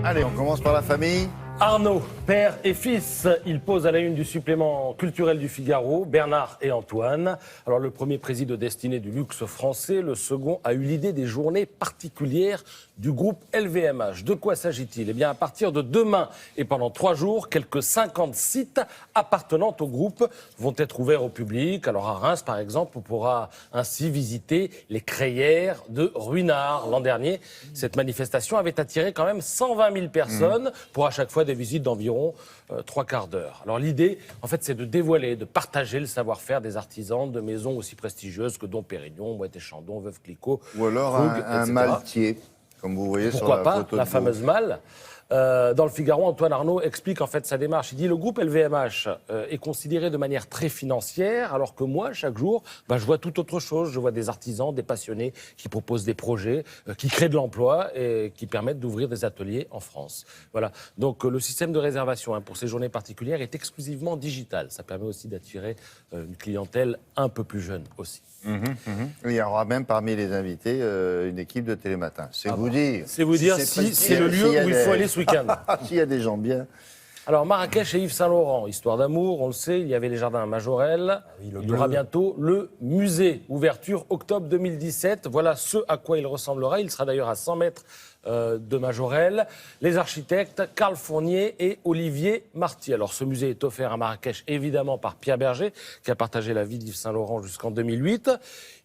Allez, on commence par la famille. Arnaud, père et fils, ils posent à la une du supplément culturel du Figaro, Bernard et Antoine. Alors le premier préside aux destinées du luxe français, le second a eu l'idée des journées particulières du groupe LVMH. De quoi s'agit-il ? Eh bien à partir de demain et pendant 3 jours, quelques 50 sites appartenant au groupe vont être ouverts au public. Alors à Reims par exemple, on pourra ainsi visiter les crayères de Ruinart. L'an dernier, cette manifestation avait attiré quand même 120 000 personnes pour à chaque fois des visites d'environ 3/4 d'heure. Alors l'idée, en fait, c'est de dévoiler, de partager le savoir-faire des artisans de maisons aussi prestigieuses que Dom Pérignon, Moët et Chandon, Veuve Clicquot, Ou alors Krug, un etc. maltier, comme vous voyez Pourquoi sur la pas, photo la de fameuse malle. Dans le Figaro, Antoine Arnaud explique en fait sa démarche. Il dit le groupe LVMH est considéré de manière très financière, alors que moi, chaque jour, je vois tout autre chose. Je vois des artisans, des passionnés qui proposent des projets, qui créent de l'emploi et qui permettent d'ouvrir des ateliers en France. Voilà. Donc le système de réservation pour ces journées particulières est exclusivement digital. Ça permet aussi d'attirer une clientèle un peu plus jeune aussi. Il y aura même parmi les invités une équipe de Télématin. C'est vous dire. C'est vous dire si c'est le lieu où il faut aller ce week-end. S'il y a des gens bien. Alors, Marrakech et Yves Saint-Laurent, histoire d'amour, on le sait, il y avait les jardins Majorelle. Il y aura bientôt le musée, ouverture octobre 2017. Voilà ce à quoi il ressemblera. Il sera d'ailleurs à 100 mètres de Majorelle. Les architectes Carl Fournier et Olivier Marty. Alors, ce musée est offert à Marrakech, évidemment, par Pierre Berger, qui a partagé la vie d'Yves Saint-Laurent jusqu'en 2008.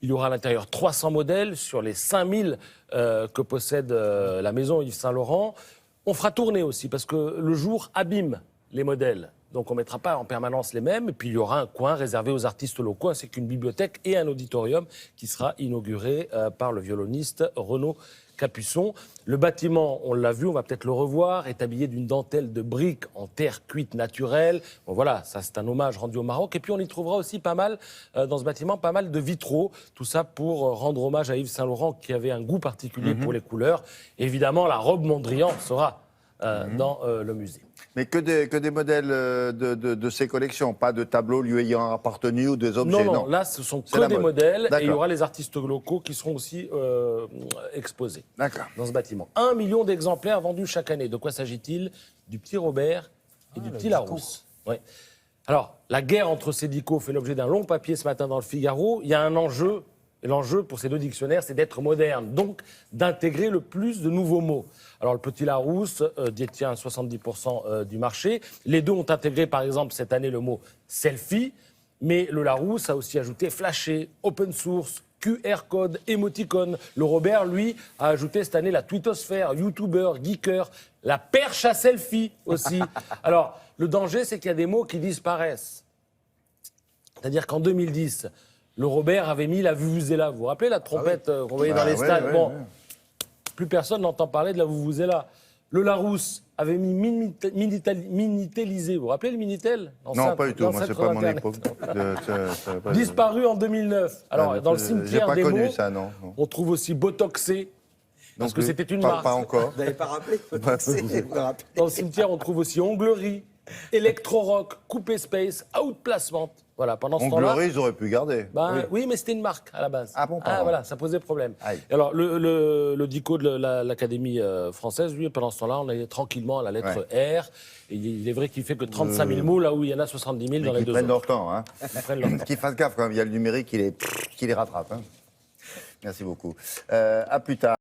Il y aura à l'intérieur 300 modèles sur les 5000 que possède la maison Yves Saint-Laurent. On fera tourner aussi, parce que le jour abîme les modèles. Donc on ne mettra pas en permanence les mêmes. Et puis il y aura un coin réservé aux artistes locaux, ainsi qu'une bibliothèque et un auditorium qui sera inauguré par le violoniste Renaud Capuçon. Le bâtiment, on l'a vu, on va peut-être le revoir, est habillé d'une dentelle de briques en terre cuite naturelle. Bon voilà, ça c'est un hommage rendu au Maroc. Et puis on y trouvera aussi pas mal, dans ce bâtiment, pas mal de vitraux. Tout ça pour rendre hommage à Yves Saint-Laurent qui avait un goût particulier pour les couleurs. Évidemment, la robe Mondrian sera dans le musée. Mais que des modèles de ces collections, pas de tableaux lui ayant appartenu ou des objets. Non, là, ce sont que des modèles et il y aura les artistes locaux qui seront aussi exposés dans ce bâtiment. 1 million d'exemplaires vendus chaque année. De quoi s'agit-il ? Du petit Robert et du petit Larousse. Ouais. Alors, la guerre entre ces dicos fait l'objet d'un long papier ce matin dans le Figaro. Il y a un enjeu. Et l'enjeu pour ces deux dictionnaires, c'est d'être moderne, donc d'intégrer le plus de nouveaux mots. Alors, le petit Larousse détient 70% du marché. Les deux ont intégré, par exemple, cette année, le mot selfie. Mais le Larousse a aussi ajouté flasher, open source, QR code, émoticône. Le Robert, lui, a ajouté cette année la twittosphère, YouTuber, geeker, la perche à selfie aussi. Alors, le danger, c'est qu'il y a des mots qui disparaissent. C'est-à-dire qu'en 2010... le Robert avait mis la vuvuzela. Vous vous rappelez la trompette qu'on voyait dans les stades Plus personne n'entend parler de la vuvuzela. Le Larousse avait mis Minitel-isé. Vous vous rappelez le Minitel ? Non, pas du tout. Moi, c'est pas mon époque. Disparu en 2009. Alors, dans le cimetière des mots, ça, non. on trouve aussi Botoxé. Parce que c'était une marque. Pas encore. Vous n'avez pas rappelé Dans le cimetière, on trouve aussi Onglerie, Electro-Rock, Coupé Space, Outplacement. Voilà, pendant ce temps-là... Onglerie, ils auraient pu garder. Oui, mais c'était une marque à la base. Ah bon, pardon. Voilà, ça posait problème. Aïe. Et alors, le dico de l'Académie française, lui, pendant ce temps-là, on est tranquillement à la lettre R. Et il est vrai qu'il fait que 35 000 mots, là où il y en a 70 000 dans les deux autres. Ils prennent leur temps. Hein. Ils prennent leur temps. Qu'ils fassent gaffe quand même, il y a le numérique qui les rattrape. Hein. Merci beaucoup. À plus tard.